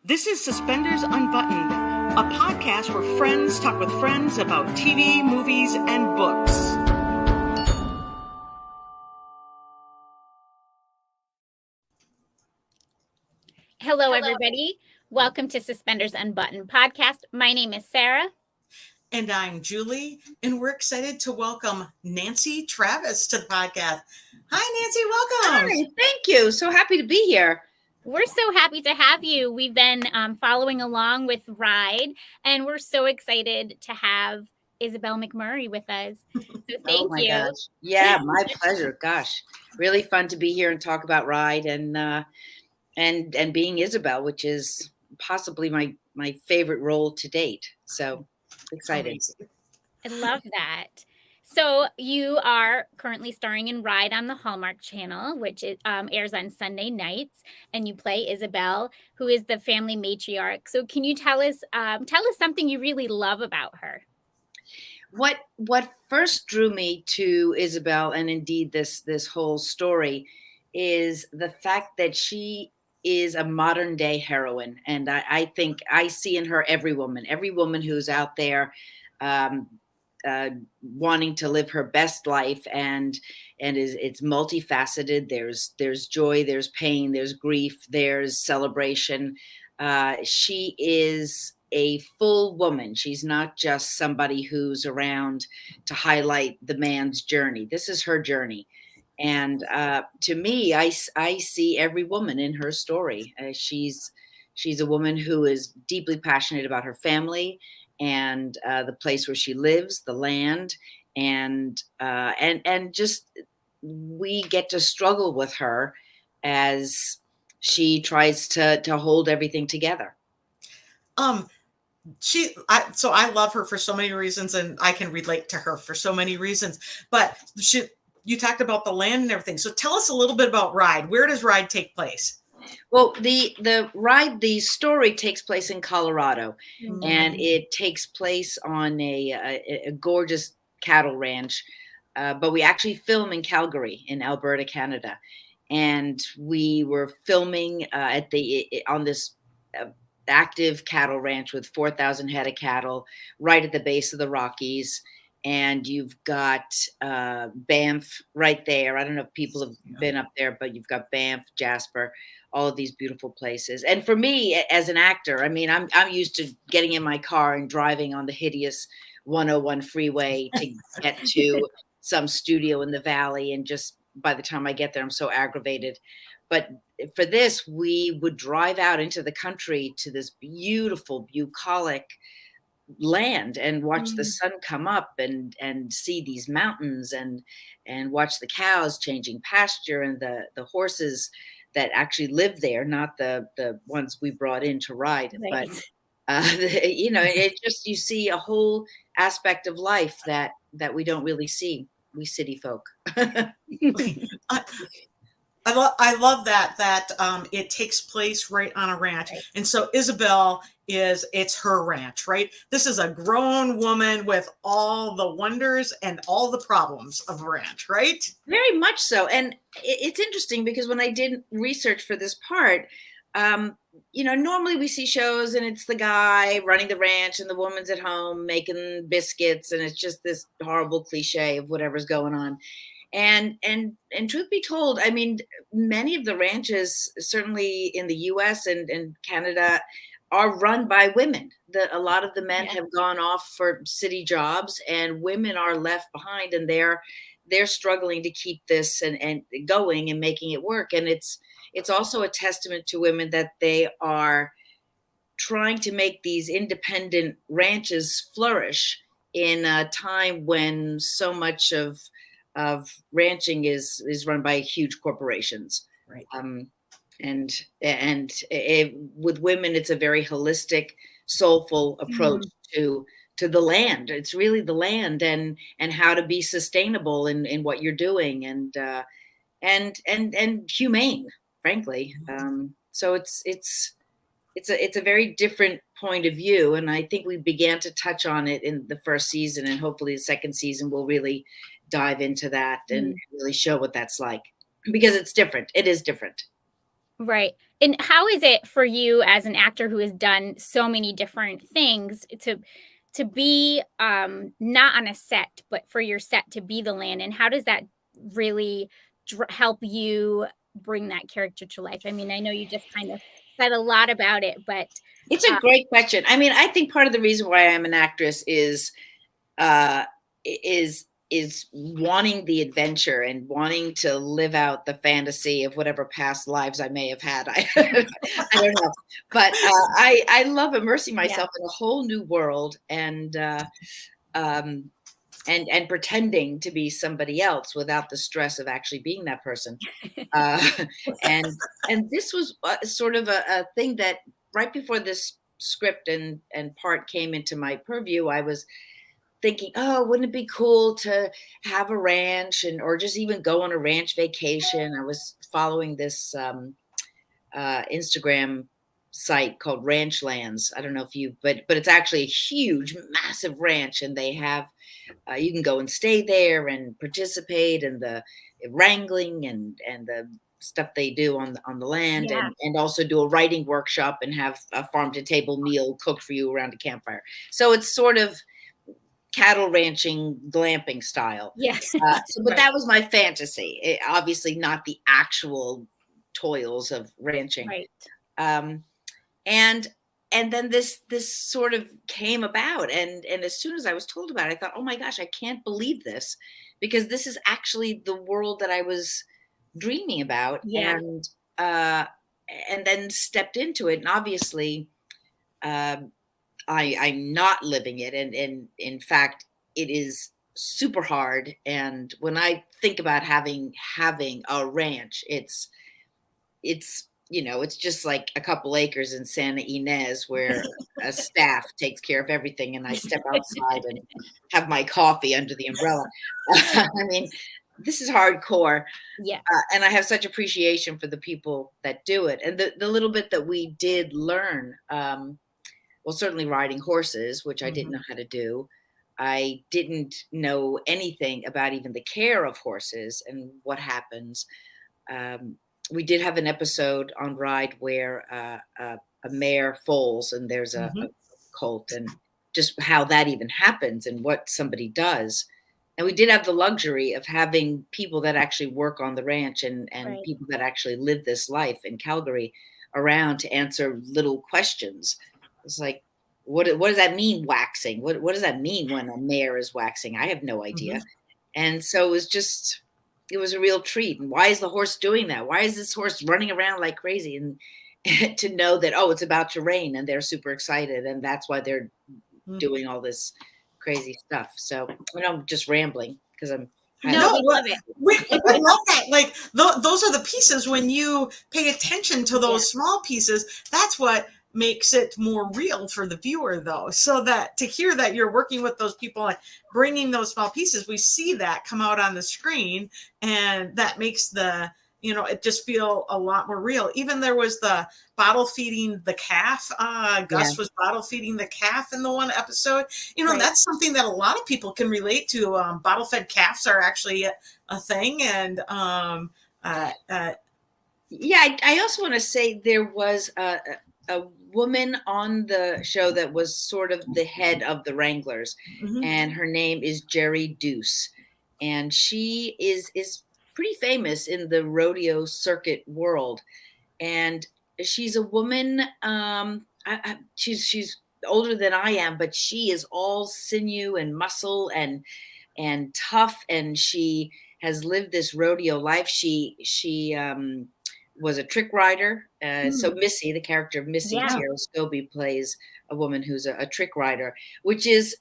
This is Suspenders Unbuttoned, a podcast where friends talk with friends about TV, movies, and books. Hello, everybody. Welcome to Suspenders Unbuttoned podcast. My name is Sarah. And I'm Julie, and we're excited to welcome Nancy Travis to the podcast. Hi, Nancy. Welcome. Hi, thank you. So happy to be here. We're so happy to have you. We've been following along with Ride, and we're so excited to have Isabelle McMurray with us. So thank you. Gosh. Yeah, my pleasure. Gosh, really fun to be here and talk about Ride and being Isabelle, which is possibly my favorite role to date. So excited. I love that. So you are currently starring in Ride on the Hallmark Channel, which airs on Sunday nights, and you play Isabelle, who is the family matriarch. So can you tell us something you really love about her? What first drew me to Isabelle, and indeed this whole story, is the fact that she is a modern day heroine, and I think I see in her every woman who's out there wanting to live her best life, and it's multifaceted. There's joy, there's pain, there's grief, there's celebration. She is a full woman. She's not just somebody who's around to highlight the man's journey. This is her journey. And to me, I see every woman in her story. She's a woman who is deeply passionate about her family and the place where she lives, the land, and just we get to struggle with her as she tries to hold everything together. I love her for so many reasons, and I can relate to her for so many reasons. But you talked about the land and everything. So tell us a little bit about Ride. Where does Ride take place? Well, the story takes place in Colorado, and it takes place on a gorgeous cattle ranch. But we actually film in Calgary, in Alberta, Canada, and we were filming on this active cattle ranch with 4,000 head of cattle right at the base of the Rockies. And you've got Banff right there. I don't know if people have been up there, but you've got Banff, Jasper, all of these beautiful places. And for me, as an actor, I mean, I'm used to getting in my car and driving on the hideous 101 freeway to get to some studio in the valley. And just by the time I get there, I'm so aggravated. But for this, we would drive out into the country to this beautiful, bucolic land and watch the sun come up and see these mountains and watch the cows changing pasture and the horses that actually live there, not the ones we brought in to ride. Right. But it just, you see a whole aspect of life that we don't really see, we city folk. I love that it takes place right on a ranch. Right. And so Isabelle it's her ranch, right? This is a grown woman with all the wonders and all the problems of a ranch, right? Very much so. And it's interesting because when I did research for this part, normally we see shows and it's the guy running the ranch and the woman's at home making biscuits, and it's just this horrible cliche of whatever's going on. And truth be told, I mean, many of the ranches, certainly in the U.S. and Canada, are run by women. A lot of the men have gone off for city jobs, and women are left behind, and they're struggling to keep this and going and making it work. And it's also a testament to women that they are trying to make these independent ranches flourish in a time when so much of ranching is run by huge corporations. Right. With women, it's a very holistic, soulful approach to the land. It's really the land and how to be sustainable in what you're doing and humane, frankly. So it's a very different point of view, and I think we began to touch on it in the first season, and hopefully the second season will really dive into that and really show what that's like, because it's different. It is different. Right. And how is it for you as an actor who has done so many different things to be not on a set, but for your set to be the land? And how does that really help you bring that character to life? I mean, I know you just kind of said a lot about it, but It's a great question. I mean, I think part of the reason why I'm an actress uh, is wanting the adventure and wanting to live out the fantasy of whatever past lives I may have had. I don't know, but I love immersing myself in a whole new world um, and pretending to be somebody else without the stress of actually being that person. Uh, and and this was sort of a thing that right before this script and part came into my purview, I was thinking, oh, wouldn't it be cool to have a ranch or just even go on a ranch vacation? I was following this Instagram site called Ranchlands. I don't know if you, but it's actually a huge, massive ranch, and they have you can go and stay there and participate in the wrangling and the stuff they do on the land, yeah, and also do a writing workshop and have a farm to table meal cooked for you around a campfire. So it's sort of cattle ranching glamping style. yeah, But right, that was my fantasy. Obviously not the actual toils of ranching. right, Um, and then this sort of came about, and as soon as I was told about it, I thought, oh my gosh, I can't believe this, because this is actually the world that I was dreaming about. yeah, Uh, and then stepped into it, and obviously um, I'm not living it, and in fact, it is super hard. And when I think about having a ranch, it's it's just like a couple acres in Santa Ynez where a staff takes care of everything, and I step outside and have my coffee under the umbrella. I mean, this is hardcore, yeah, and I have such appreciation for the people that do it, and the little bit that we did learn. Well, certainly riding horses, which I didn't Mhm. know how to do. I didn't know anything about even the care of horses and what happens. Um, we did have an episode on Ride where a mare foals and there's a Mhm. colt, and just how that even happens and what somebody does. And we did have the luxury of having people that actually work on the ranch and right. people that actually live this life in Calgary around to answer little questions. It's like, what does that mean, waxing? What does that mean when a mare is waxing? I have no idea. Mhm. And so it was a real treat. And why is the horse doing that? Why is this horse running around like crazy? And to know that, oh, it's about to rain, and they're super excited, and that's why they're Mhm. doing all this crazy stuff. So I know I'm just rambling because I'm highly. No, No, we but love it. we love that. Like those are the pieces when you pay attention to Yeah, those small pieces. That's what makes it more real for the viewer, though. So that to hear that you're working with those people and bringing those small pieces, we see that come out on the screen, and that makes it just feel a lot more real. Even there was the bottle feeding the calf. Yeah. Gus was bottle feeding the calf in the one episode. right. That's something that a lot of people can relate to. Bottle fed calves are actually a thing. And uh, uh, Yeah, I also want to say there was a woman on the show that was sort of the head of the Wranglers, mhm, and her name is Jerry Deuce, and she is pretty famous in the rodeo circuit world, and she's a woman. She's older than I am, but she is all sinew and muscle and tough, and she has lived this rodeo life. She was a trick rider. So Mm, Missy, the character of Missy yeah, Tierra Scobie, plays a woman who's a trick rider, which is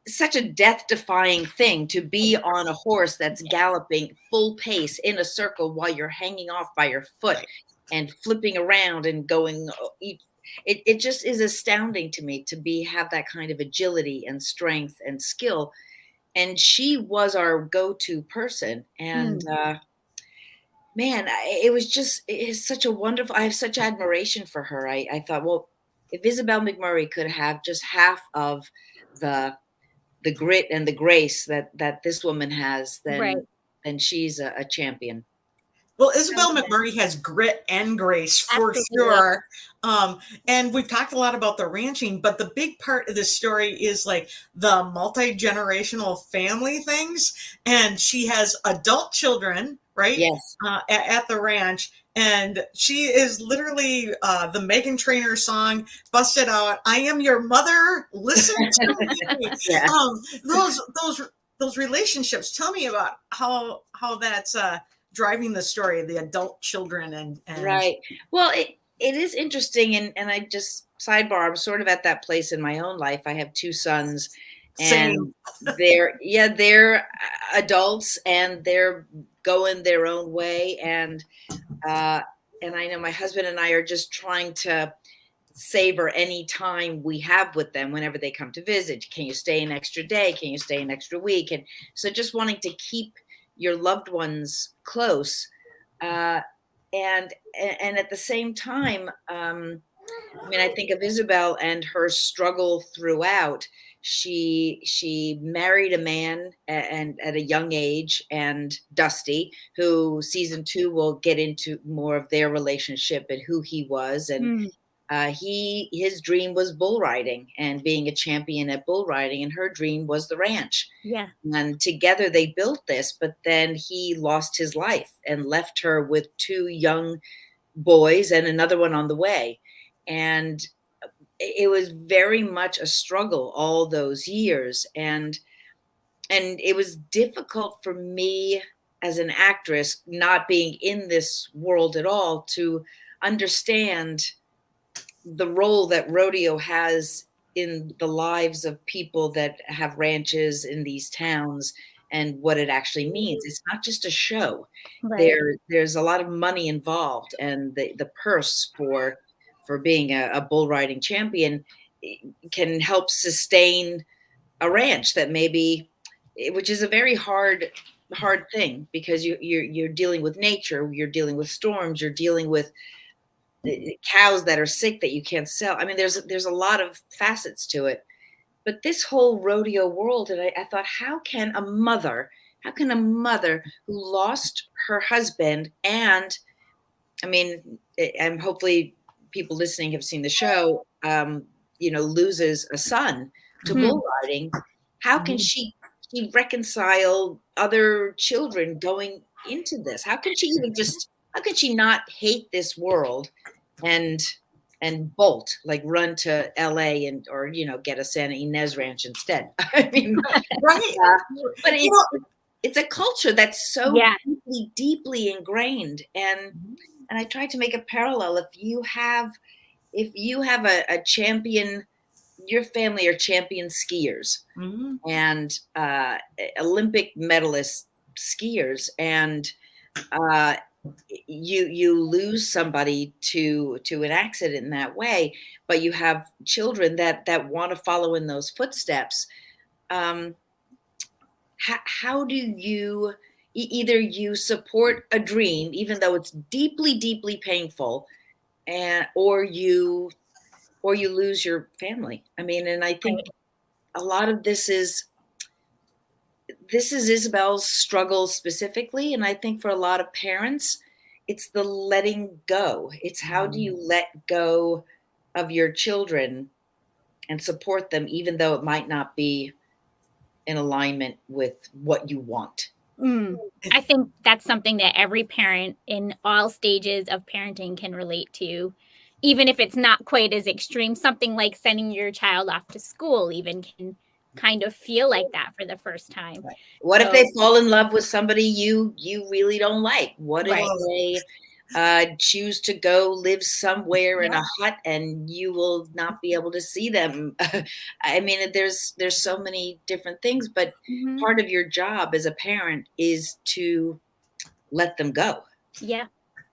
such a death-defying thing, to be on a horse that's galloping full pace in a circle while you're hanging off by your foot right. and flipping around and going. It just is astounding to me to have that kind of agility and strength and skill, and she was our go-to person. And mm, man, it was just, it's such a wonderful, I have such admiration for her. I thought, well, if Isabelle McMurray could have just half of the grit and the grace that this woman has, right. then she's a champion. Well, Isabelle McMurray has grit and grace for Absolutely. sure. And we've talked a lot about the ranching, but the big part of this story is like the multi-generational family things. And she has adult children, right? Yes. At the ranch. And she is literally the Megan Trainor song busted out. I am your mother. Listen to me. Yeah. Those relationships. Tell me about how that's driving the story, the adult children and Right. Well, it is interesting, and I just sidebar, I'm sort of at that place in my own life. I have two sons, same. and they're adults, and they're going their own way, and I know my husband and I are just trying to savor any time we have with them whenever they come to visit. Can you stay an extra day? Can you stay an extra week? And so just wanting to keep your loved ones close. Uh, and at the same time, I mean, I think of Isabelle and her struggle throughout. She married a man and at a young age, and Dusty, who season 2 will get into more of their relationship and who he was. And his dream was bull riding and being a champion at bull riding, and her dream was the ranch. Yeah. And together they built this, but then he lost his life and left her with 2 young boys and another one on the way. And it was very much a struggle all those years. And it was difficult for me as an actress, not being in this world at all, to understand the role that rodeo has in the lives of people that have ranches in these towns and what it actually means. It's not just a show. Right. There's a lot of money involved, and the purse for being a bull riding champion can help sustain a ranch that maybe, which is a very hard thing, because you're dealing with nature, you're dealing with storms, you're dealing with cows that are sick that you can't sell. I mean, there's a lot of facets to it. But this whole rodeo world, and I thought, how can a mother who lost her husband, and I mean, and hopefully people listening have seen the show, loses a son to bull riding, how can she reconcile other children going into this? How can she not hate this world and bolt, like run to LA or get a Santa Ynez ranch instead? I mean, right. But it's a culture that's so deeply ingrained, and I tried to make a parallel. If you have a champion, your family are champion skiers, and Olympic medalist skiers, and you lose somebody to an accident in that way, but you have children that want to follow in those footsteps. How do you either you support a dream even though it's deeply painful, or you lose your family? I mean, and I think a lot of this is Isabelle's struggle specifically. And I think for a lot of parents, it's the letting go. It's how do you let go of your children and support them, even though it might not be in alignment with what you want. I think that's something that every parent in all stages of parenting can relate to, even if it's not quite as extreme. Something like sending your child off to school even can kind of feel like that for the first time. Right. What if they fall in love with somebody you really don't like? What if they choose to go live somewhere in a hut and you will not be able to see them? I mean, there's so many different things, but part of your job as a parent is to let them go. Yeah.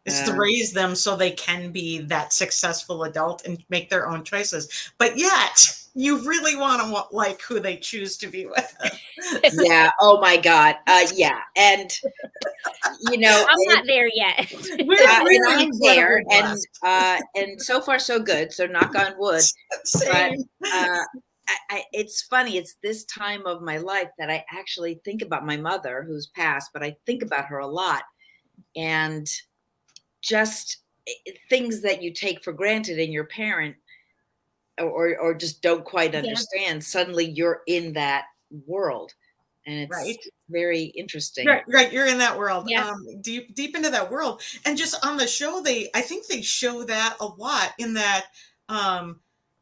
It's to raise them so they can be that successful adult and make their own choices. But yet, you really want to like who they choose to be with. Yeah. Oh my God. Yeah. And I'm not there yet. And I'm there, and so far so good. So knock on wood. Same. But it's funny. It's this time of my life that I actually think about my mother, who's passed, but I think about her a lot. and just things that you take for granted in your parent, or just don't quite understand. Suddenly you're in that world, and it's very interesting. Right. You're in that world. Yeah. Deep into that world. And just on the show, I think they show that a lot in that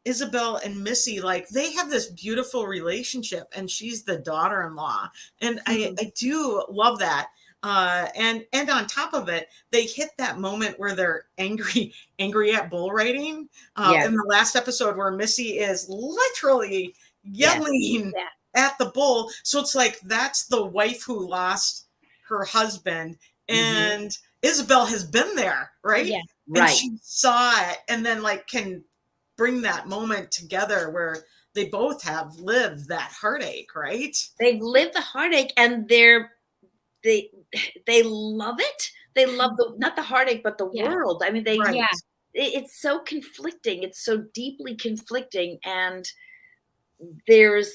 Isabelle and Missy, like, they have this beautiful relationship, and she's the daughter-in-law. And I do love that. And on top of it, they hit that moment where they're angry at bull riding. In the last episode, where Missy is literally yelling at the bull. So it's like, that's the wife who lost her husband, and Isabelle has been there, right? Yeah. And she saw it, and then like can bring that moment together where they both have lived that heartache, right? They've lived the heartache, and they love it. They love not the heartache, but the world. I mean, it's so conflicting. It's so deeply conflicting, and there's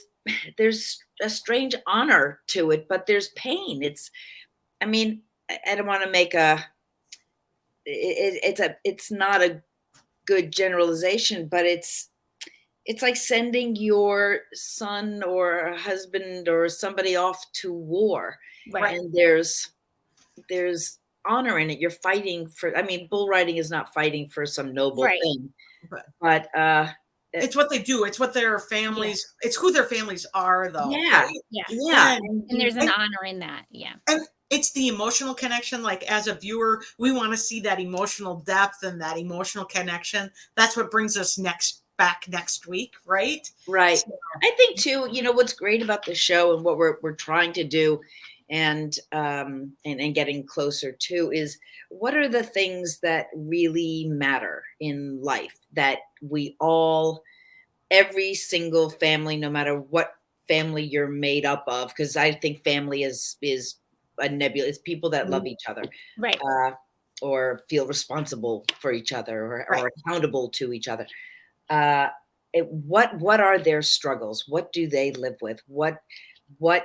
a strange honor to it, but there's pain. I mean, I don't want to make it's not a good generalization, but it's like sending your son or husband or somebody off to war. Right. And there's honor in it. You're fighting for, I mean, bull riding is not fighting for some noble thing, but it's what they do. It's what their families, it's who their families are, though. Yeah. Yeah. And there's an honor in that. Yeah. And it's the emotional connection. Like, as a viewer, we want to see that emotional depth and that emotional connection. That's what brings us back next week, right? Right. So, I think too, what's great about the show and what we're trying to do, and getting closer to, is what are the things that really matter in life, that every single family, no matter what family you're made up of, because I think family is a nebula. It's people that love each other, right, or feel responsible for each other, or accountable to each other. What are their struggles? What do they live with? What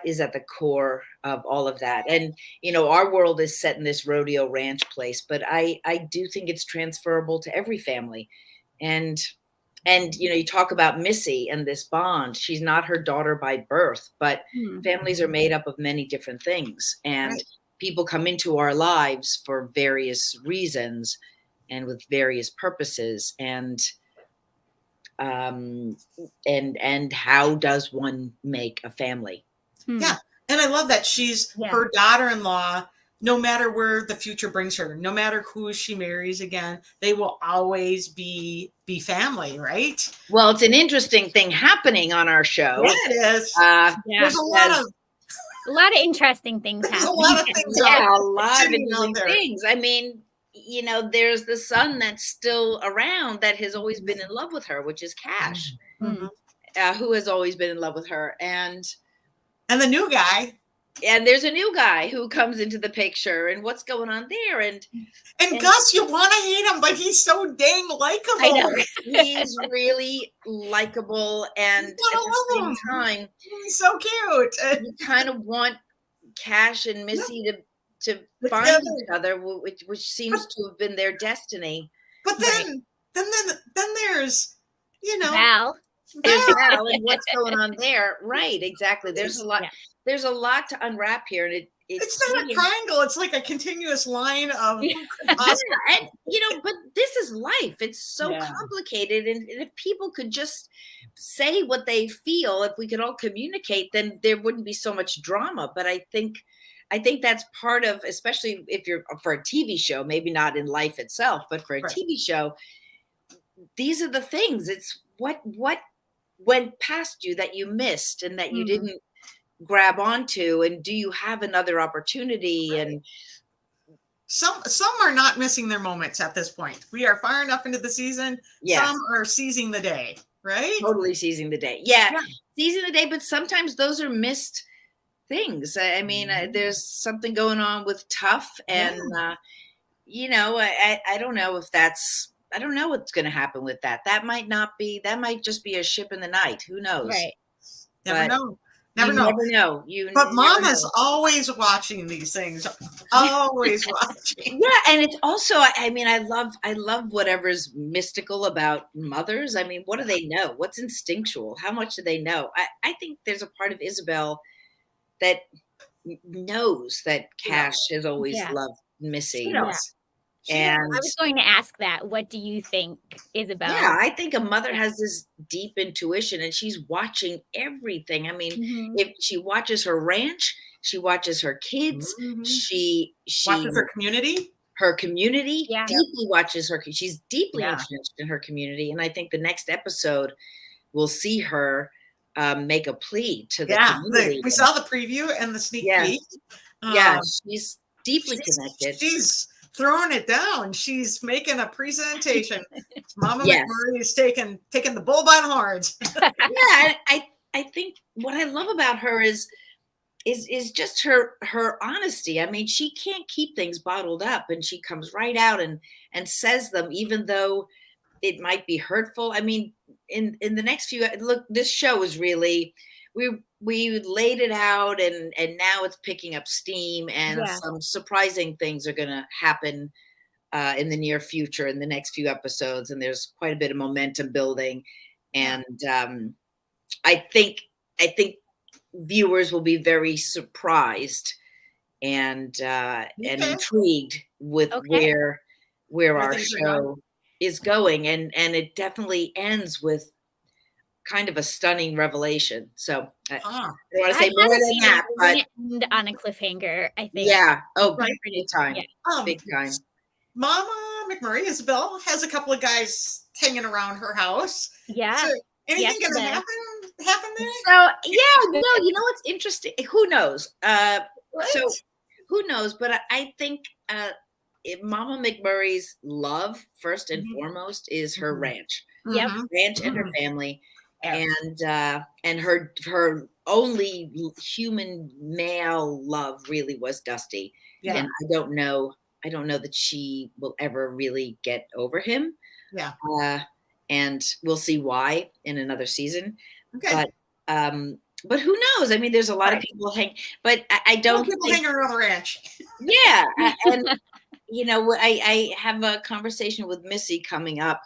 is at the core of all of that? And our world is set in this rodeo ranch place, but I do think it's transferable to every family. And you talk about Missy and this bond. She's not her daughter by birth, but families are made up of many different things, and people come into our lives for various reasons and with various purposes. And how does one make a family? Yeah. And I love that she's her daughter-in-law. No matter where the future brings her, no matter who she marries again, they will always be family, right? Well, it's an interesting thing happening on our show. Yeah, it is. There's a lot of interesting things happening. A lot of things. A lot of interesting things. I mean, there's the son that's still around that has always been in love with her, which is Cash, who has always been in love with her, and the new guy. And there's a new guy who comes into the picture, and what's going on there? And Gus, you want to hate him, but he's so dang likable. I know. He's really likable, and at the same time, he's so cute. You kind of want Cash and Missy to find each other, which seems to have been their destiny. But then there's Val. There's Val, and what's going on there? Right, exactly. There's a lot. Yeah. There's a lot to unwrap here, and it's not a triangle. It's like a continuous line of, and but this is life. It's so complicated, and if people could just say what they feel, if we could all communicate, then there wouldn't be so much drama. But I think that's part of, especially if you're for a TV show, maybe not in life itself, but for a TV show, these are the things. It's what went past you that you missed and that you didn't grab onto, and do you have another opportunity? And some are not missing their moments at this point. We are far enough into the season. Some are seizing the day, right? Totally seizing the day. Seizing the day, but sometimes those are missed things. I mean, there's something going on with Tough, and I don't know if that's, I don't know what's going to happen with that. That might just be a ship in the night. Who knows? Right. Never know. Never You know. never know. You But never Mama's know. always watching these things. Always watching. Yeah, and it's also, I mean, I love whatever's mystical about mothers. I mean, what do they know? What's instinctual? How much do they know? I think there's a part of Isabelle that knows that Cash has always Yeah. loved She Missy. knows. She knows. And I was going to ask that. What do you think, Isabelle? yeah, I think a mother has this deep intuition and she's watching everything. I mean, Mhm. if she watches her ranch, she watches her kids, Mhm. she Watches her community. her community, Yeah. deeply watches her. She's deeply Yeah. entrenched in her community. And I think the next episode will see her make a plea to the community. We saw the preview and the sneak Yeah. peek. Yeah, she's deeply she's, connected. She's throwing it down. She's making a presentation. Mama Yes. McMurray is taking the bull by the horns. Yeah, I think what I love about her is just her honesty. I mean, she can't keep things bottled up, and she comes right out and says them, even though it might be hurtful. I mean, in the next few, look, this show is really, we laid it out, and now it's picking up steam, and some surprising things are going to happen in the near future in the next few episodes, and there's quite a bit of momentum building, and I think viewers will be very surprised and intrigued with where our show is going, and it definitely ends with kind of a stunning revelation. So I don't want to say more than that, but end on a cliffhanger, I think. Yeah. Oh, big time. Yeah. Big time. Mama McMurray, Isabelle, has a couple of guys hanging around her house. Yeah. So anything going to happen there? So no, you know what's interesting? Who knows? So who knows? But I think Mama McMurray's love, first and foremost, is her ranch. Yep. Ranch and her family. And her only human male love really was Dusty. Yeah. And I don't know that she will ever really get over him. Yeah. And we'll see why in another season. Okay. But who knows? I mean, there's a lot of people but I don't people hanging around the ranch. Yeah. And you know, I have a conversation with Missy coming up,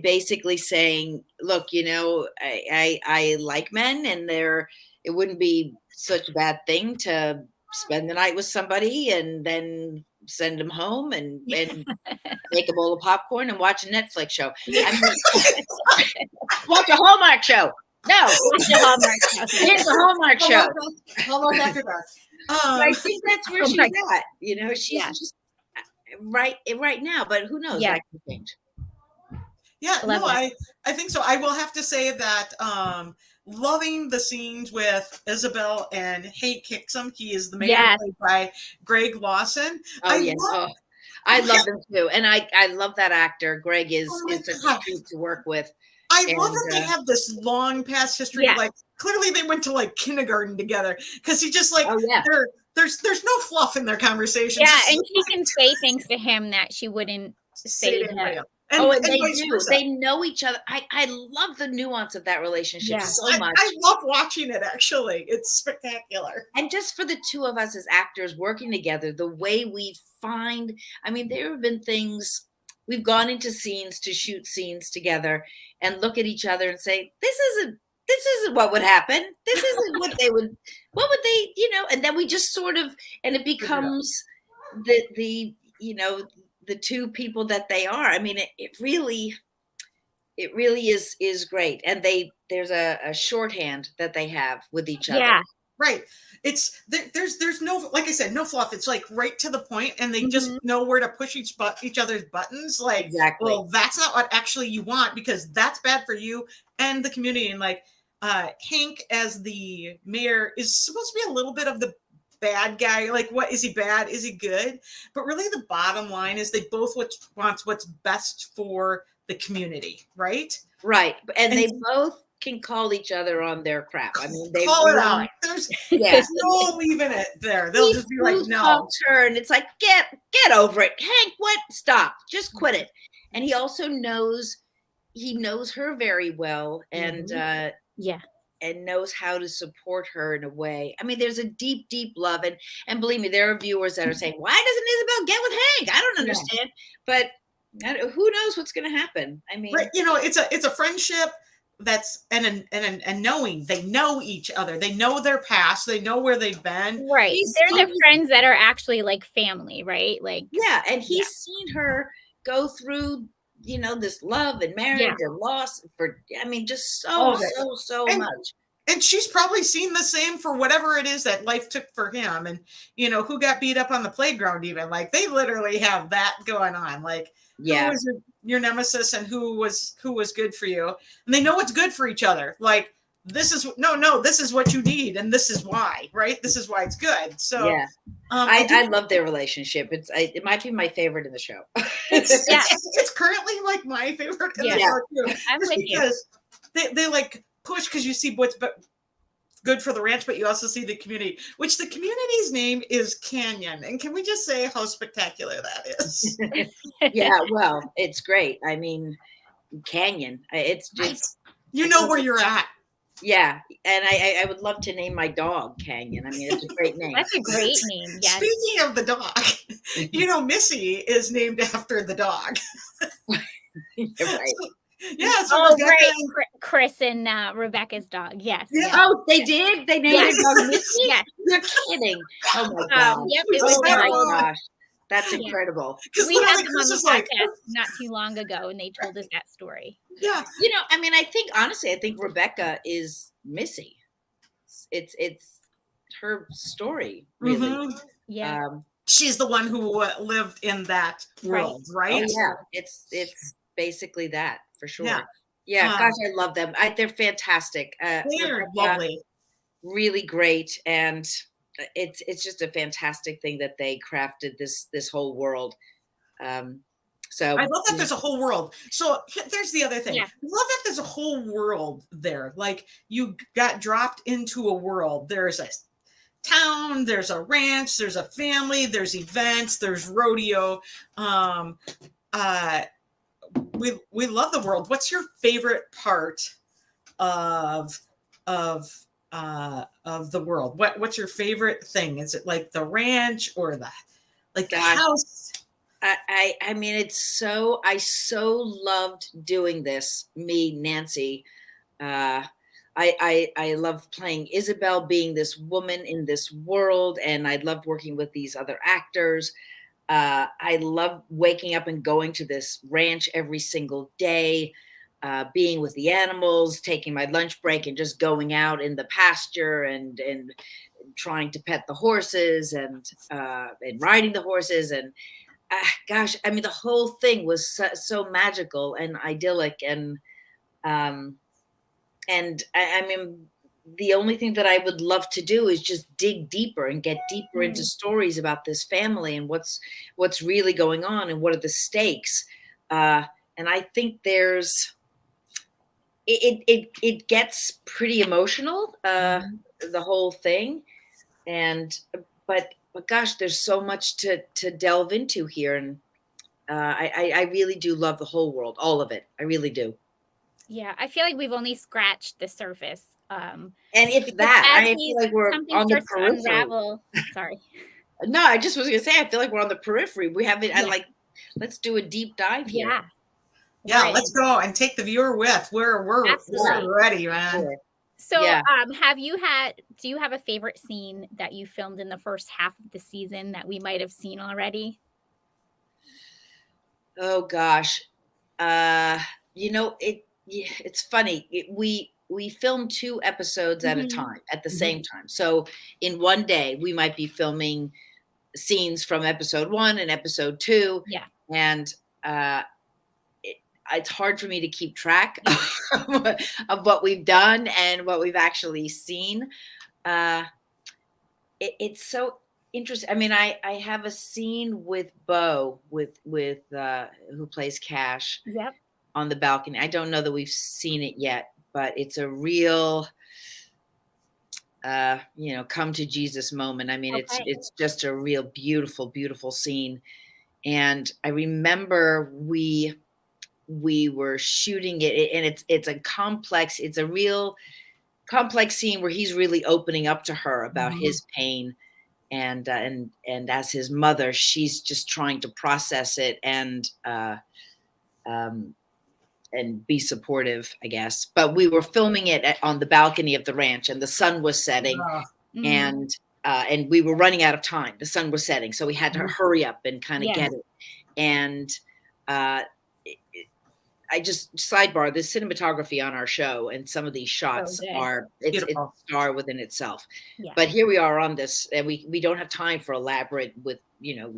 basically saying, look, you know, I like men, and it wouldn't be such a bad thing to spend the night with somebody and then send them home and make a bowl of popcorn and watch a Netflix show. I mean, watch a Hallmark show. No, watch a Hallmark show. Here's a Hallmark show. Hallmark after dark. I think that's where she's at. You know, she's just right now, but who knows? That can change. Yeah, I think so. I will have to say that loving the scenes with Isabelle and Hank Hicksom. He is the mayor, played by Greg Lawson. I love him too, and I love that actor. Greg is such a treat to work with. I love that they have this long past history. Like clearly they went to like kindergarten together, because he just like there's no fluff in their conversations. Yeah, and she can say things to him that she wouldn't say to him. And they do. They know each other. I love the nuance of that relationship so much. I love watching it, actually. It's spectacular. And just for the two of us as actors working together, the way we find, I mean, there have been things, we've gone into scenes to shoot scenes together and look at each other and say, this isn't what would happen. This isn't what would they, you know, and then we just sort of, and it becomes the you know, the two people that they are. I mean, it really is great. And there's a shorthand that they have with each other. Yeah. Right. It's there's no, like I said, no fluff. It's like right to the point, and they just know where to push each other's buttons. Like, well, that's not what actually you want, because that's bad for you and the community. And like Hank as the mayor is supposed to be a little bit of the bad guy. Like, what is he bad? Is he good? But really the bottom line is they both want what's best for the community, right? Right. And they both can call each other on their crap. I mean, they call it out. There's no leaving it there. They'll just be like, no. Turn. It's like, get over it. Hank, what? Stop. Just quit it. And he also knows her very well. And and knows how to support her in a way. I mean, there's a deep, deep love, and believe me, there are viewers that are saying, "Why doesn't Isabelle get with Hank? I don't understand." But who knows what's going to happen? I mean, right, it's a friendship that's and knowing they know each other, they know their past, they know where they've been. Right. They're the friends that are actually like family, right? Like, yeah, and he's seen her go through, this love and marriage and loss just so much. And she's probably seen the same for whatever it is that life took for him. And, who got beat up on the playground even. Like, they literally have that going on. Like, who was your nemesis and who was good for you? And they know what's good for each other. Like, this is what you need. And this is why, right? This is why it's good. So yeah. I love their relationship. It might be my favorite in the show. It's currently like my favorite in the show too. I'm with because they like push, because you see what's good for the ranch, but you also see the community, which the community's name is Canyon. And can we just say how spectacular that is? Yeah, well, it's great. I mean, Canyon, it's just where you're at. Yeah, and I would love to name my dog Canyon. I mean, it's a great name. That's a great name. Yes. Speaking of the dog, Missy is named after the dog. You're right. So right. Chris and Rebecca's dog. Yes. Yeah. Oh, they did? They named their dog Missy? Yes. You're kidding. Oh my God. Yep, oh my gosh. That's incredible. We had them on the podcast not too long ago, and they told us that story. Yeah. I think Rebecca is Missy. It's her story, really. Mm-hmm. Yeah. She's the one who lived in that world, right? Oh, yeah. It's basically that, for sure. Yeah. Gosh, I love them. They're fantastic. They're lovely. Really great. And it's just a fantastic thing that they crafted this whole world. So I love that there's a whole world. So there's the other thing. Yeah. I love that there's a whole world there. Like, you got dropped into a world. There's a town, there's a ranch, there's a family, there's events, there's rodeo. We love the world. What's your favorite part of the world? What's your favorite thing? Is it like the ranch or the house? I mean, I so loved doing this. Me, Nancy. I love playing Isabelle, being this woman in this world, and I loved working with these other actors. I love waking up and going to this ranch every single day, being with the animals, taking my lunch break and just going out in the pasture and trying to pet the horses and riding the horses. And gosh, I mean, the whole thing was so magical and idyllic. And I mean, the only thing that I would love to do is just dig deeper and get deeper into stories about this family and what's really going on and what are the stakes. And I think it gets pretty emotional, the whole thing. But gosh, there's so much to delve into here. And I really do love the whole world, all of it. I really do. Yeah, I feel like we've only scratched the surface. And if that, I feel like we're on the periphery. Sorry. No, I just was going to say, I feel like we're on the periphery. We haven't, let's do a deep dive here. Yeah, right. Let's go and take the viewer with. We're ready, man. Sure. So, do you have a favorite scene that you filmed in the first half of the season that we might have seen already? Oh gosh. It's funny. We film 2 episodes at a time, at the same time. So in one day, we might be filming scenes from episode 1 and episode 2. Yeah. And it's hard for me to keep track of what we've done and what we've actually seen. It's so interesting. I mean, I have a scene with Bo, with who plays Cash. Yep. On the balcony. I don't know that we've seen it yet, but it's a real, come to Jesus moment. I mean, it's just a real beautiful, beautiful scene. And I remember we were shooting it, and it's a complex, it's a real complex scene where he's really opening up to her about his pain, and as his mother, she's just trying to process it and be supportive, I guess. But we were filming it on the balcony of the ranch, and the sun was setting, and we were running out of time. The sun was setting, so we had to hurry up and kind of get it. And I just sidebar the cinematography on our show, and some of these shots it's a star within itself. But here we are on this, and we don't have time for elaborate with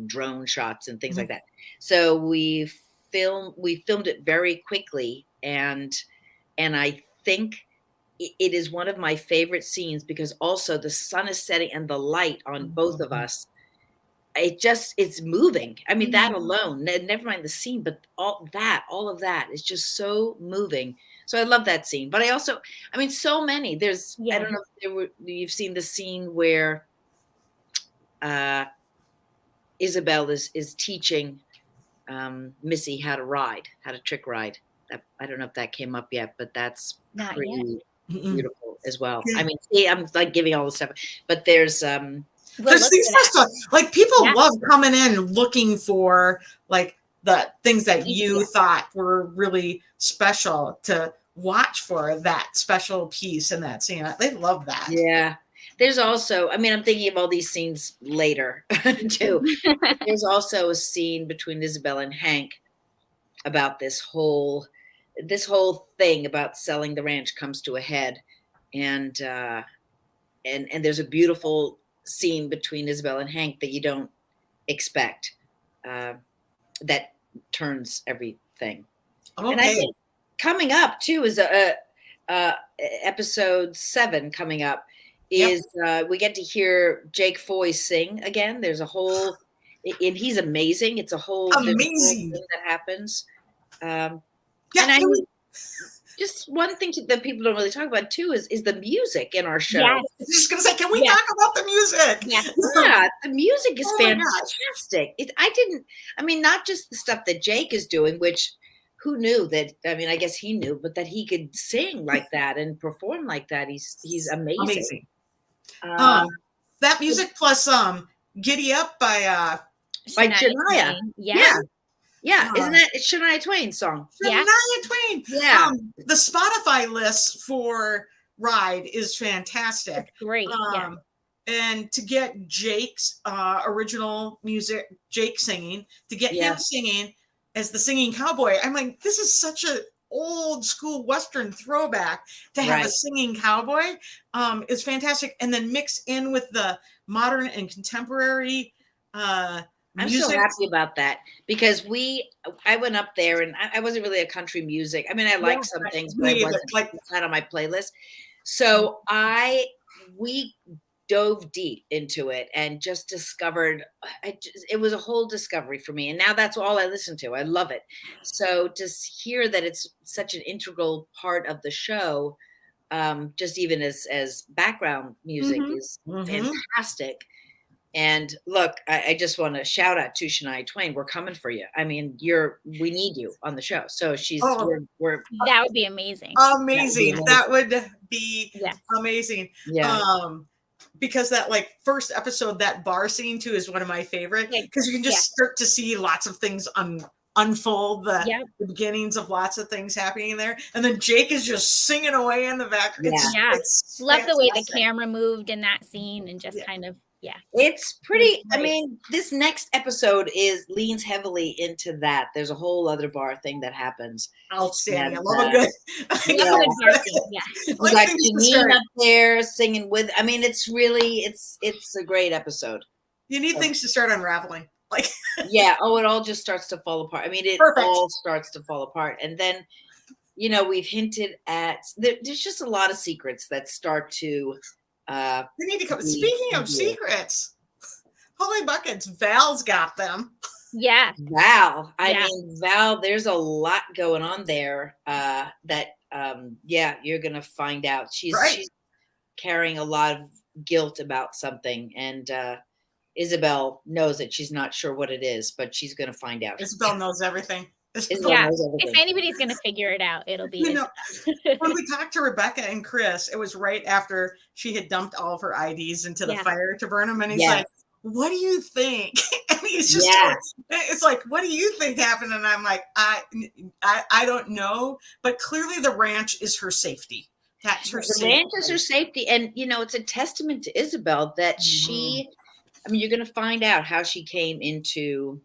drone shots and things like that. So we filmed it very quickly, and I think it is one of my favorite scenes, because also the sun is setting and the light on both of us. It's moving. I mean, that alone, never mind the scene, but all of that is just so moving. So I love that scene. But I also, so many. There's, I don't know if you've seen the scene where Isabelle is teaching Missy how to trick ride. I don't know if that came up yet, but that's pretty beautiful as well. See, I'm like giving all the stuff, but there's there's these stuff like people love coming in looking for like the things that you thought were really special to watch for that special piece in that scene. They love that. Yeah. There's also, I'm thinking of all these scenes later too. There's also a scene between Isabelle and Hank about this whole thing about selling the ranch comes to a head, and there's a beautiful scene between Isabelle and Hank that you don't expect, that turns everything. Okay. And I think coming up too is episode 7 coming up is we get to hear Jake Foy sing again. There's a whole, and he's amazing. It's a whole amazing thing that happens. Just one thing that people don't really talk about too is the music in our show. I was just gonna say, can we talk about the music? Yeah, the music is fantastic. Not just the stuff that Jake is doing, which who knew that? I guess he knew, but that he could sing like that and perform like that. He's amazing. That music plus "Giddy Up" by Shania. Yeah, isn't that it's Shania Twain's song? Shania Twain. Yeah. The Spotify list for Ride is fantastic. It's great. And to get Jake's original music, Jake singing, to get him singing as the singing cowboy, I'm like, this is such a old school Western throwback to have a singing cowboy. Is fantastic. And then mix in with the modern and contemporary I'm so happy about that, because I went up there and I wasn't really a country music. I like some things, but I wasn't not on my playlist. So we dove deep into it and just discovered it was a whole discovery for me. And now that's all I listen to. I love it. So to hear that it's such an integral part of the show, just even as background music is fantastic. And look, I just want to shout out to Shania Twain. We're coming for you. We need you on the show. So we're that would be amazing. Amazing. That would be amazing. Yeah. Because that first episode, that bar scene too is one of my favorite, because you can just start to see lots of things unfold, the beginnings of lots of things happening in there. And then Jake is just singing away in the back. It's love the way the camera moved in that scene and just kind of, it's pretty. This next episode leans heavily into that. There's a whole other bar thing that happens. Outstanding. I love a good. Like Janine up there singing with. It's really it's a great episode. You need things to start unraveling. It all just starts to fall apart. It all starts to fall apart, and then we've hinted at there's just a lot of secrets that start to. They need to come. Speaking of secrets, holy buckets, Val's got them. Yeah, Val. Val. There's a lot going on there. That you're gonna find out. She's carrying a lot of guilt about something, and Isabelle knows it. She's not sure what it is, but she's gonna find out. Isabelle knows everything. Isabelle Yeah. knows If everything. anybody's going to figure it out, it'll be You know, Isabelle. when we talked to Rebecca and Chris, it was right after she had dumped all of her IDs into the Yeah. fire to burn them. And he's Yes. like, what do you think? And he's just, Yeah. it's like, what do you think happened? And I'm like, I don't know. But clearly the ranch is her safety. That's her The safety. ranch is her safety. And, you know, it's a testament to Isabelle that she, I mean, you're going to find out how she came into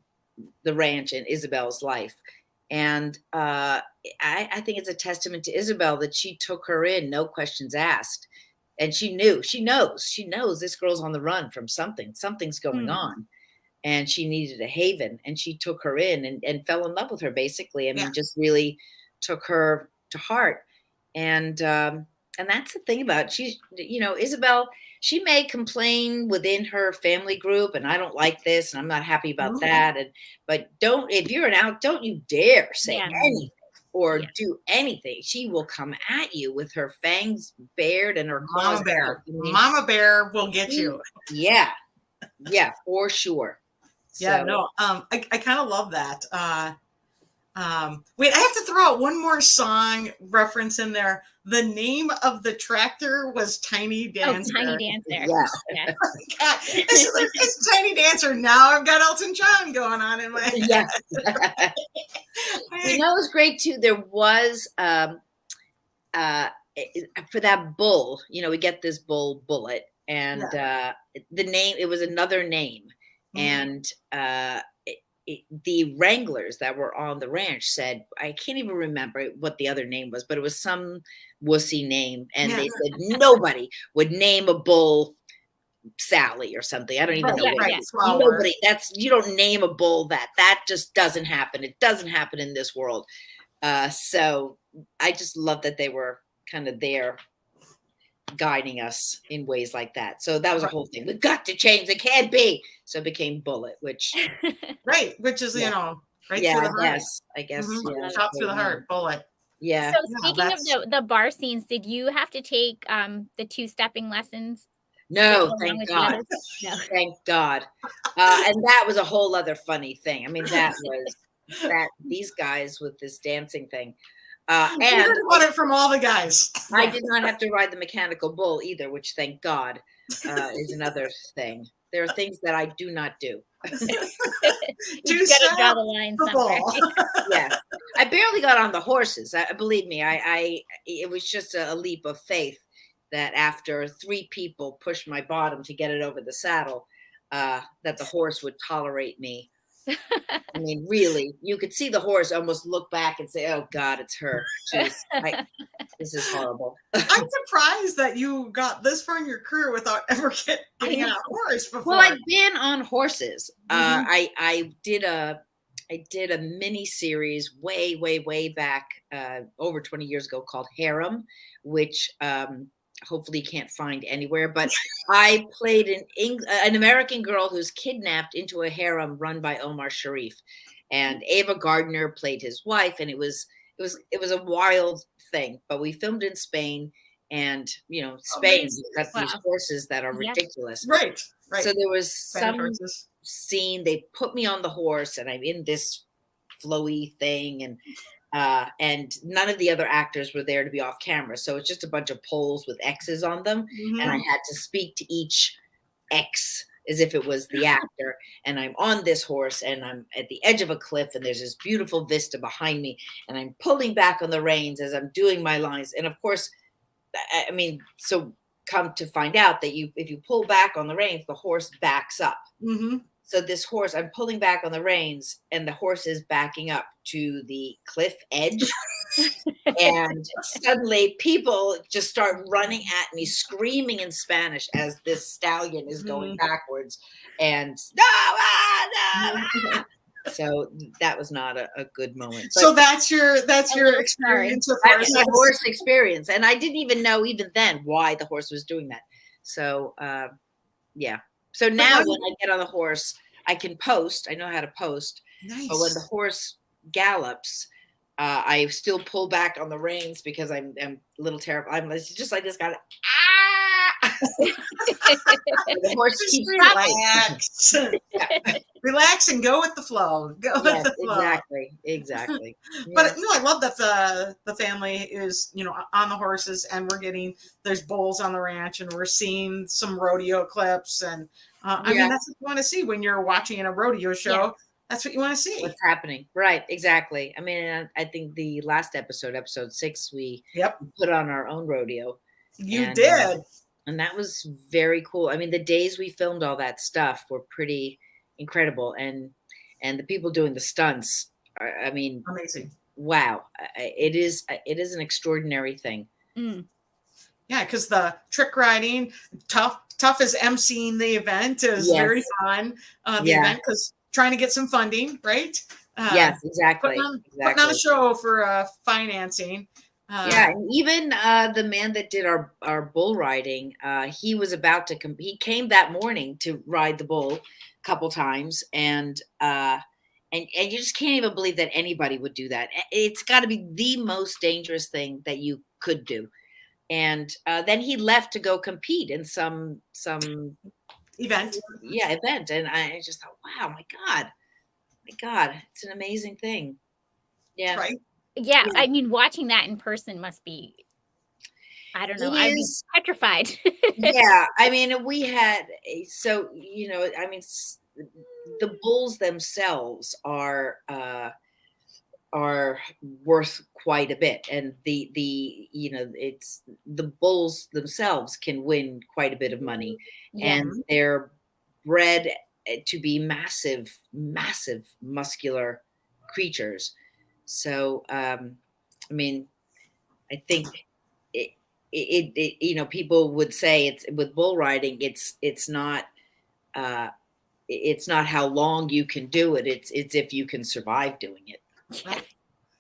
the ranch in Isabelle's life. And I think it's a testament to Isabelle that she took her in, no questions asked. And she knows this girl's on the run from something's going on. And she needed a haven, and she took her in and fell in love with her, basically. I mean, just really took her to heart. And that's the thing about it. She's, you know, Isabelle, she may complain within her family group, and I don't like this, and I'm not happy about that. But if you're an out, don't you dare say anything or do anything. She will come at you with her fangs bared and her claws. Mama Bear. Mama Bear will get you. Yeah, for sure. Yeah, So. no, I kind of love that. Wait, I have to throw out one more song reference in there. The name of the tractor was Tiny Dancer. Oh, Tiny Dancer. Yeah. God, it's Tiny Dancer. Now I've got Elton John going on in my head. Yeah. You know, it was great too. There was for that bull, you know, we get this bull Bullet, and the name, it was another name. And the wranglers that were on the ranch said, I can't even remember what the other name was, but it was some wussy name. And they said nobody would name a bull Sally or something. I don't even know what it is. Nobody, you don't name a bull that just doesn't happen. It doesn't happen in this world. So I just love that they were kind of there guiding us in ways like that. So that was a whole thing. We've got to change. It can't be. So it became Bullet, which which is, you know, right through the heart. I guess. Shot through the heart, Bullet. Yeah. So speaking of the bar scenes, did you have to take the 2-stepping lessons? No, thank God. No. Thank God. And that was a whole other funny thing. I mean, these guys with this dancing thing. And heard about it from all the guys. I did not have to ride the mechanical bull either, which thank God is another thing. There are things that I do not do. You got to draw the line somewhere. Yeah, I barely got on the horses. Believe me, it was just a leap of faith that after 3 people pushed my bottom to get it over the saddle, that the horse would tolerate me. I mean, really, you could see the horse almost look back and say, oh God, it's her. This is horrible. I'm surprised that you got this far in your career without ever getting on a horse before. Well, I've been on horses. I did a mini series way back over 20 years ago called Harem, which hopefully you can't find anywhere, but I played an American girl who's kidnapped into a harem run by Omar Sharif, and Ava Gardner played his wife, and it was a wild thing. But we filmed in Spain, and you know, Spain's got these horses that are ridiculous. Right. So there was some scene, they put me on the horse, and I'm in this flowy thing, and none of the other actors were there to be off camera. So it's just a bunch of poles with X's on them. And I had to speak to each X as if it was the actor. And I'm on this horse, and I'm at the edge of a cliff, and there's this beautiful vista behind me, and I'm pulling back on the reins as I'm doing my lines. And of course, I mean, so come to find out that if you pull back on the reins, the horse backs up. So this horse, I'm pulling back on the reins, and the horse is backing up to the cliff edge. And suddenly people just start running at me, screaming in Spanish as this stallion is going backwards. And no. So that was not a good moment. But so that's your experience with horses. That's my horse experience. And I didn't even know even then why the horse was doing that. So yeah. So now when I get on the horse, I can post. I know how to post. Nice. But when the horse gallops, I still pull back on the reins because I'm a little terrified. I'm just like this guy. The horse Just keeps traveling. relax. Relax and go with the flow. Go with Yes, the flow. exactly. But I love that the family is on the horses, and there's bulls on the ranch, and we're seeing some rodeo clips, and I mean that's what you want to see when you're watching a rodeo show. Yeah. That's what you want to see. What's happening, right? Exactly. I mean, I think the last episode 6, we put on our own rodeo. You did. And that was very cool. I mean, the days we filmed all that stuff were pretty incredible, and the people doing the stunts are, I mean, amazing. Wow, it is an extraordinary thing. Yeah, because the trick riding, tough as emceeing the event is very fun. The event, because trying to get some funding, right? Yes, exactly. Putting on a show for financing. And even the man that did our bull riding, he was about to come. He came that morning to ride the bull a couple times, and you just can't even believe that anybody would do that. It's got to be the most dangerous thing that you could do. And then he left to go compete in some event. Yeah, event. And I just thought, wow, my God, it's an amazing thing. Yeah. Right. Yeah, I mean, watching that in person must be, I don't know, I'd be petrified. Yeah, I mean, we had, so, I mean, the bulls themselves are worth quite a bit, and it's the bulls themselves can win quite a bit of money, and they're bred to be massive muscular creatures. So I mean, I think it people would say it's with bull riding, it's not how long you can do it, it's if you can survive doing it. Right.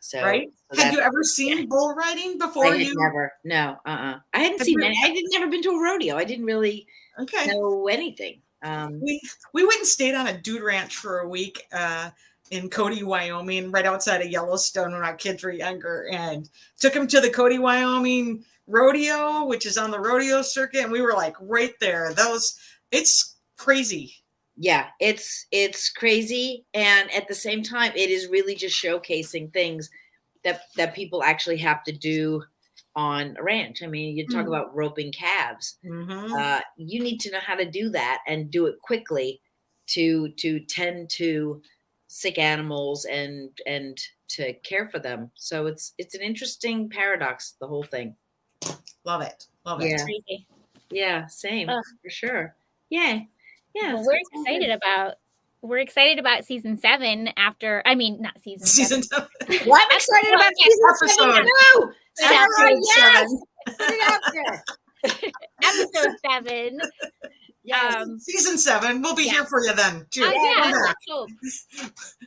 So, had you ever seen bull riding before? I had never. No. I hadn't seen any. I had never been to a rodeo. I didn't really know anything. We went and stayed on a dude ranch for a week in Cody, Wyoming, right outside of Yellowstone when our kids were younger, and took them to the Cody, Wyoming rodeo, which is on the rodeo circuit, and we were like right there. It's crazy. Yeah, it's crazy, and at the same time, it is really just showcasing things that people actually have to do on a ranch. I mean, you talk about roping calves. You need to know how to do that and do it quickly to tend to sick animals and to care for them. So it's an interesting paradox, the whole thing. Love it. Yeah. Crazy. Yeah, same for sure. Yeah. Well, we're excited about season 7 after, I mean, not season 7. Well, I'm excited about season 7. No. Sarah, yes. Episode 7. Yes. Season 7. We'll be here for you then, too. Let's hope.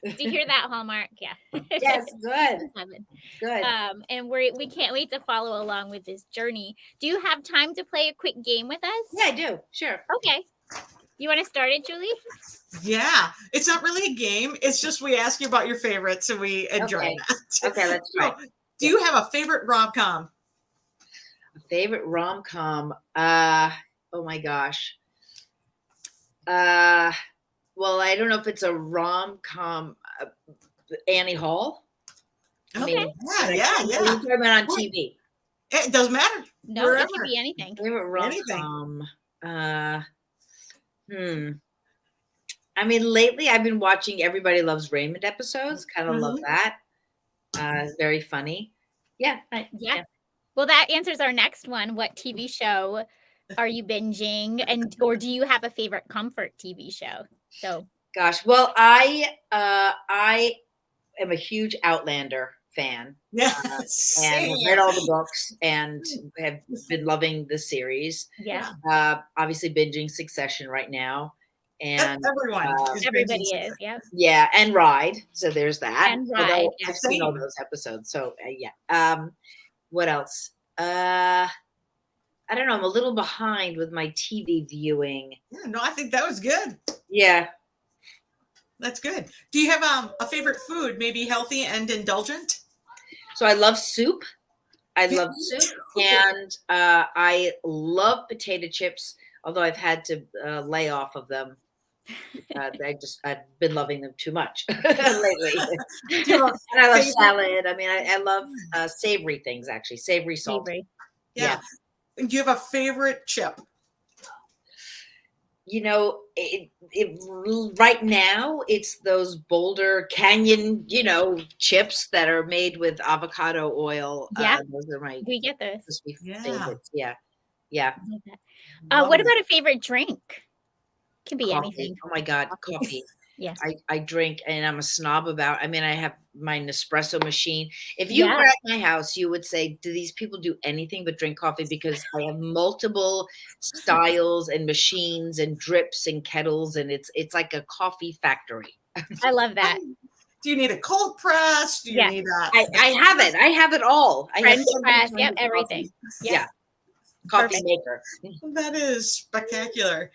Do you hear that, Hallmark? Yeah. Yes, good. 7. Good. And we can't wait to follow along with this journey. Do you have time to play a quick game with us? Yeah, I do. Sure. Okay. You want to start it, Julie? Yeah. It's not really a game. It's just we ask you about your favorites and we enjoy that. Okay, let's try. So, do you have a favorite rom-com? A favorite rom-com? Oh my gosh. Well, I don't know if it's a rom-com. Annie Hall. Okay. Yeah. You're talking about on TV. It doesn't matter. No, Wherever. it could be anything. Favorite rom-com. I mean, lately I've been watching Everybody Loves Raymond episodes. Kind of love that. It's very funny. Yeah. Yeah. Well, that answers our next one. What TV show are you binging, or do you have a favorite comfort TV show? So, gosh, well, I am a huge Outlander fan. Yeah, and I've read all the books and have been loving the series. Yeah. Obviously binging Succession right now. And everybody is, yeah. Yeah, and Ride. So there's that. And Ride. I've seen all those episodes. So yeah. What else? I don't know. I'm a little behind with my TV viewing. Yeah, no, I think that was good. Yeah. That's good. Do you have a favorite food, maybe healthy and indulgent? So I love soup. I love soup, and I love potato chips, although I've had to lay off of them. I've been loving them too much lately. Do you have And I a love favorite? salad. I mean, I love savory things, actually, savory salt. Savory. Yeah. Do you have a favorite chip? You know, right now it's those Boulder Canyon, chips that are made with avocado oil. Yeah. Those are my We get those. crispy Yeah. favorites. Yeah. Yeah. I love that. What about a favorite drink? Can be Coffee. anything. Oh my God, coffee. Yeah. I drink, and I'm a snob about. I mean, I have my Nespresso machine. If you Yeah. were at my house, you would say, "Do these people do anything but drink coffee?" Because I have multiple styles and machines and drips and kettles, and it's like a coffee factory. I love that. Do you need a cold press? Do you Yeah. need a I have it. I have it all. I French have so many press. kinds Yep. of Everything. coffee. Yeah. Yeah. Coffee Perfect. maker. That is spectacular.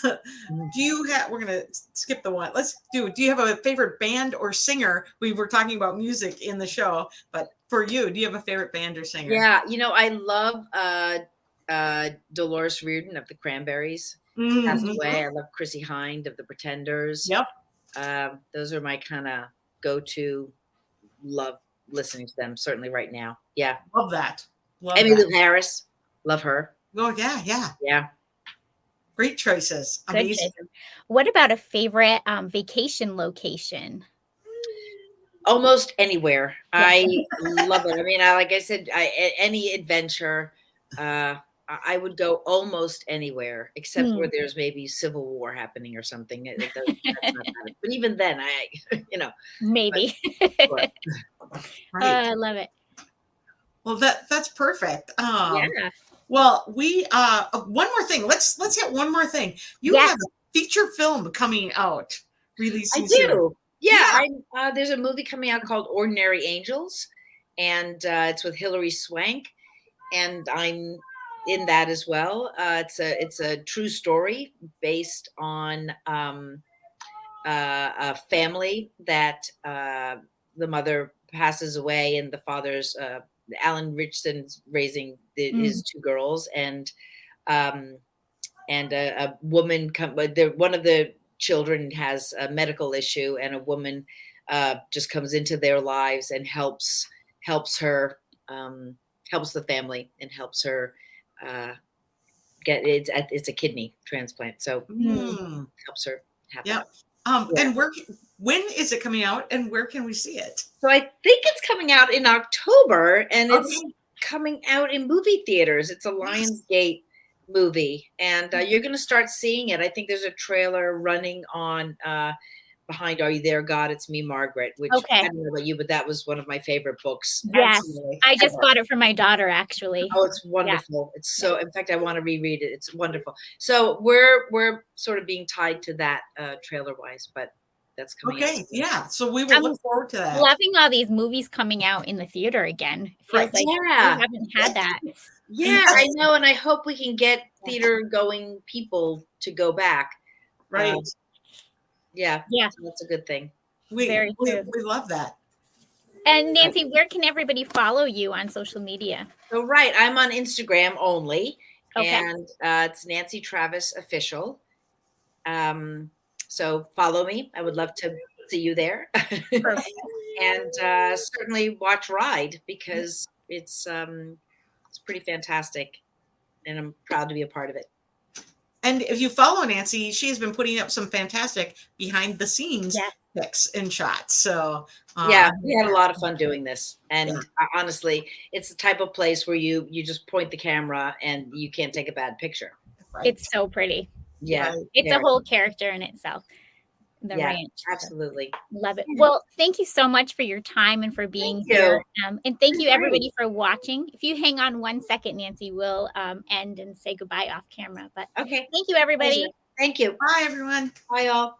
Do you have, we're going to skip the one. Do you have a favorite band or singer? We were talking about music in the show, but for you, do you have a favorite band or singer? Yeah. I love Dolores Reardon of the Cranberries. Passed away. I love Chrissy Hind of the Pretenders. Yep. Those are my kind of go-to. Love listening to them, certainly right now. Yeah. Love that. Love Emmylou that. Harris. Love her. Oh, yeah. Yeah. Great choices. Good Amazing. choices. What about a favorite vacation location? Almost anywhere. I love it. I mean, like I said, any adventure, I would go almost anywhere, except where there's maybe civil war happening or something. That's not bad. But even then, Maybe. Right. I love it. Well, that's perfect. Yeah. Well, we one more thing. Let's hit one more thing. You have a feature film coming out, releasing I soon. do. Yeah. There's a movie coming out called Ordinary Angels, and it's with Hilary Swank, and I'm in that as well. It's a true story based on a family that the mother passes away, and the father's Alan Richson's raising his two girls, and a woman one of the children has a medical issue, and a woman just comes into their lives and helps her, helps the family, and helps her it's a kidney transplant, so helps her have that. And when is it coming out, and where can we see it? So I think it's coming out in October, and it's coming out in movie theaters. It's a Lionsgate movie, and you're going to start seeing it. I think there's a trailer running on behind Are You There, God? It's Me, Margaret, which I don't know about you, but that was one of my favorite books. Yes, I just bought it for my daughter, actually. Oh, it's wonderful. Yeah. It's so, in fact, I want to reread it. It's wonderful. So we're sort of being tied to that trailer-wise, but that's coming out. Yeah. So we will look forward to that. Loving all these movies coming out in the theater again. Feels like we haven't had that. Yeah, I know, and I hope we can get theater-going people to go back. Right. Yeah, that's a good thing. We love that. And Nancy, where can everybody follow you on social media? So I'm on Instagram only, and it's Nancy Travis Official. So follow me. I would love to see you there. And certainly watch Ride, because it's pretty fantastic, and I'm proud to be a part of it. And if you follow Nancy, she has been putting up some fantastic behind the scenes pics and shots. So we had a lot of fun doing this. And honestly, it's the type of place where you just point the camera and you can't take a bad picture. Right. It's so pretty. Yeah. It's a whole character in itself. The ranch. Absolutely. Love it. Well, thank you so much for your time and for being here. And thank you everybody for watching. If you hang on 1 second, Nancy, we'll end and say goodbye off camera. But thank you, everybody. Thank you. Bye, everyone. Bye, all.